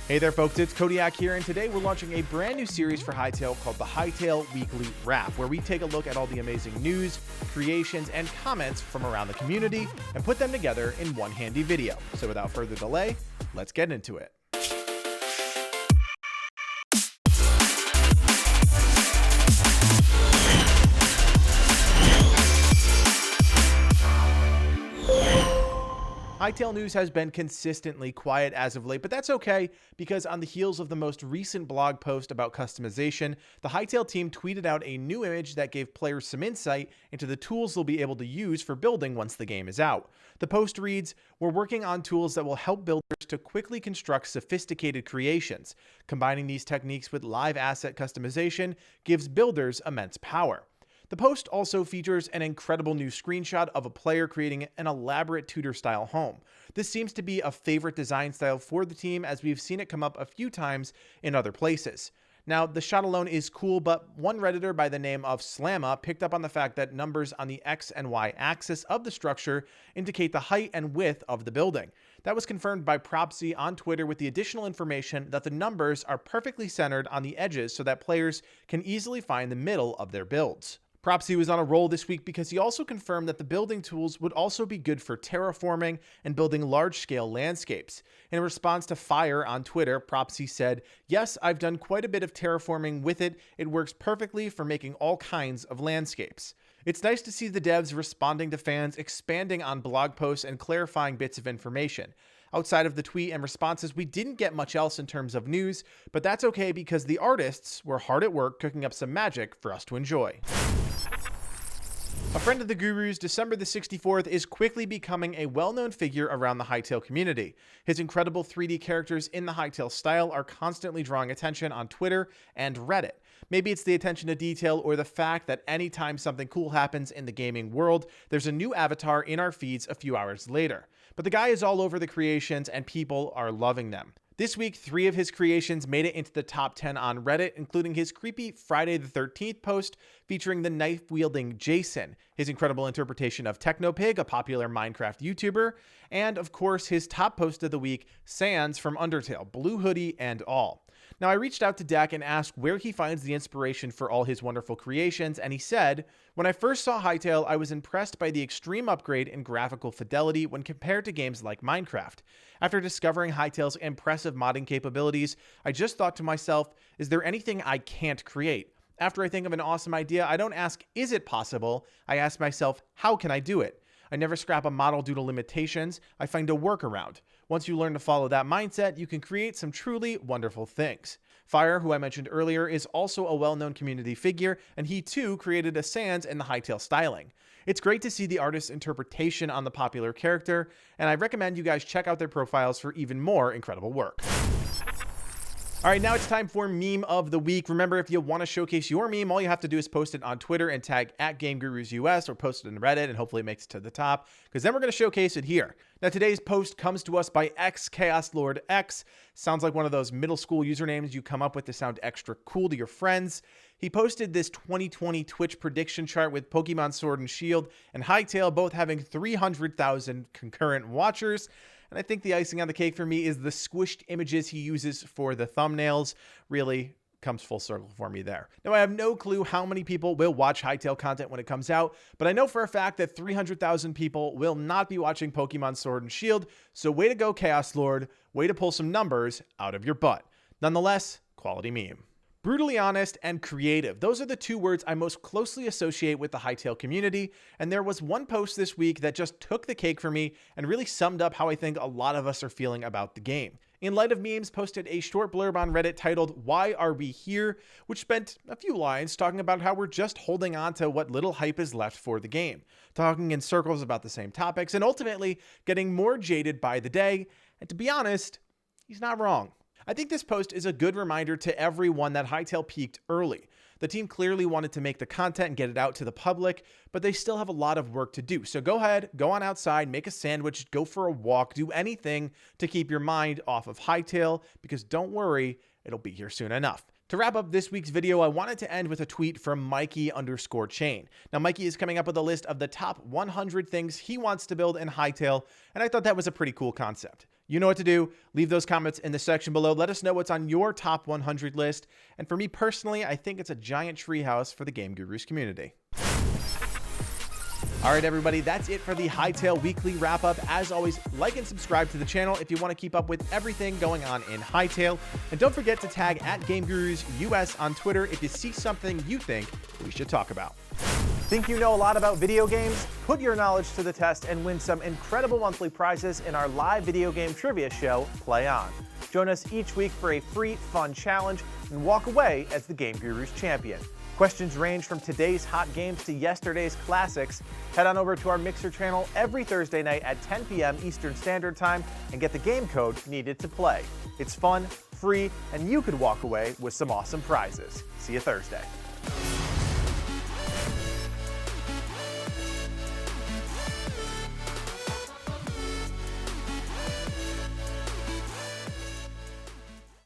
Hey there folks, it's Kodiak here, and today we're launching a brand new series for Hytale called the Hytale Weekly Wrap, where we take a look at all the amazing news, creations, and comments from around the community and put them together in one handy video. So without further delay, let's get into it. Hytale news has been consistently quiet as of late, but that's okay because on the heels of the most recent blog post about customization, the Hytale team tweeted out a new image that gave players some insight into the tools they'll be able to use for building once the game is out. The post reads, "We're working on tools that will help builders to quickly construct sophisticated creations. Combining these techniques with live asset customization gives builders immense power." The post also features an incredible new screenshot of a player creating an elaborate Tudor-style home. This seems to be a favorite design style for the team, as we've seen it come up a few times in other places. Now, the shot alone is cool, but one Redditor by the name of Slamma picked up on the fact that numbers on the X and Y axis of the structure indicate the height and width of the building. That was confirmed by Propsy on Twitter with the additional information that the numbers are perfectly centered on the edges so that players can easily find the middle of their builds. Propsy was on a roll this week because he also confirmed that the building tools would also be good for terraforming and building large-scale landscapes. In response to Fire on Twitter, Propsy said, "Yes, I've done quite a bit of terraforming with it. It works perfectly for making all kinds of landscapes." It's nice to see the devs responding to fans, expanding on blog posts, and clarifying bits of information. Outside of the tweet and responses, we didn't get much else in terms of news, but that's okay because the artists were hard at work cooking up some magic for us to enjoy. A friend of the Gurus, December the 64th, is quickly becoming a well-known figure around the Hytale community. His incredible 3D characters in the Hytale style are constantly drawing attention on Twitter and Reddit. Maybe it's the attention to detail or the fact that anytime something cool happens in the gaming world, there's a new avatar in our feeds a few hours later. But the guy is all over the creations and people are loving them. This week, 3 of his creations made it into the top 10 on Reddit, including his creepy Friday the 13th post featuring the knife-wielding Jason, his incredible interpretation of Technopig, a popular Minecraft YouTuber, and of course his top post of the week, Sans from Undertale, blue hoodie and all. Now, I reached out to Dak and asked where he finds the inspiration for all his wonderful creations, and he said, "When I first saw Hytale, I was impressed by the extreme upgrade in graphical fidelity when compared to games like Minecraft. After discovering Hytale's impressive modding capabilities, I just thought to myself, is there anything I can't create? After I think of an awesome idea, I don't ask, is it possible? I ask myself, how can I do it? I never scrap a model due to limitations. I find a workaround. Once you learn to follow that mindset, you can create some truly wonderful things." Fire, who I mentioned earlier, is also a well-known community figure, and he too created a Sans in the Hytale styling. It's great to see the artist's interpretation on the popular character, and I recommend you guys check out their profiles for even more incredible work. All right, now it's time for Meme of the Week. Remember, if you want to showcase your meme, all you have to do is post it on Twitter and tag @GameGurusUS or post it in Reddit, and hopefully it makes it to the top, because then we're going to showcase it here. Now, today's post comes to us by XChaosLordX. Sounds like one of those middle school usernames you come up with to sound extra cool to your friends. He posted this 2020 Twitch prediction chart with Pokemon Sword and Shield and Hytale both having 300,000 concurrent watchers. And I think the icing on the cake for me is the squished images he uses for the thumbnails. Really comes full circle for me there. Now, I have no clue how many people will watch Hytale content when it comes out, but I know for a fact that 300,000 people will not be watching Pokemon Sword and Shield. So way to go, Chaos Lord. Way to pull some numbers out of your butt. Nonetheless, quality meme. Brutally honest and creative. Those are the 2 words I most closely associate with the Hytale community, and there was one post this week that just took the cake for me and really summed up how I think a lot of us are feeling about the game. In Light of Memes posted a short blurb on Reddit titled, "Why Are We Here?" which spent a few lines talking about how we're just holding on to what little hype is left for the game, talking in circles about the same topics, and ultimately getting more jaded by the day. And to be honest, he's not wrong. I think this post is a good reminder to everyone that Hytale peaked early. The team clearly wanted to make the content and get it out to the public, but they still have a lot of work to do. So go ahead, go on outside, make a sandwich, go for a walk, do anything to keep your mind off of Hytale, because don't worry, it'll be here soon enough. To wrap up this week's video, I wanted to end with a tweet from Mikey_Chain. Now, Mikey is coming up with a list of the top 100 things he wants to build in Hytale, and I thought that was a pretty cool concept. You know what to do. Leave those comments in the section below. Let us know what's on your top 100 list. And for me personally, I think it's a giant treehouse for the Game Gurus community. All right, everybody, that's it for the Hytale Weekly Wrap-Up. As always, like and subscribe to the channel if you want to keep up with everything going on in Hytale. And don't forget to tag @GameGurusUS on Twitter if you see something you think we should talk about. Think you know a lot about video games? Put your knowledge to the test and win some incredible monthly prizes in our live video game trivia show, Play On. Join us each week for a free, fun challenge and walk away as the Game Gurus champion. Questions range from today's hot games to yesterday's classics. Head on over to our Mixer channel every Thursday night at 10 p.m. Eastern Standard Time and get the game code needed to play. It's fun, free, and you could walk away with some awesome prizes. See you Thursday.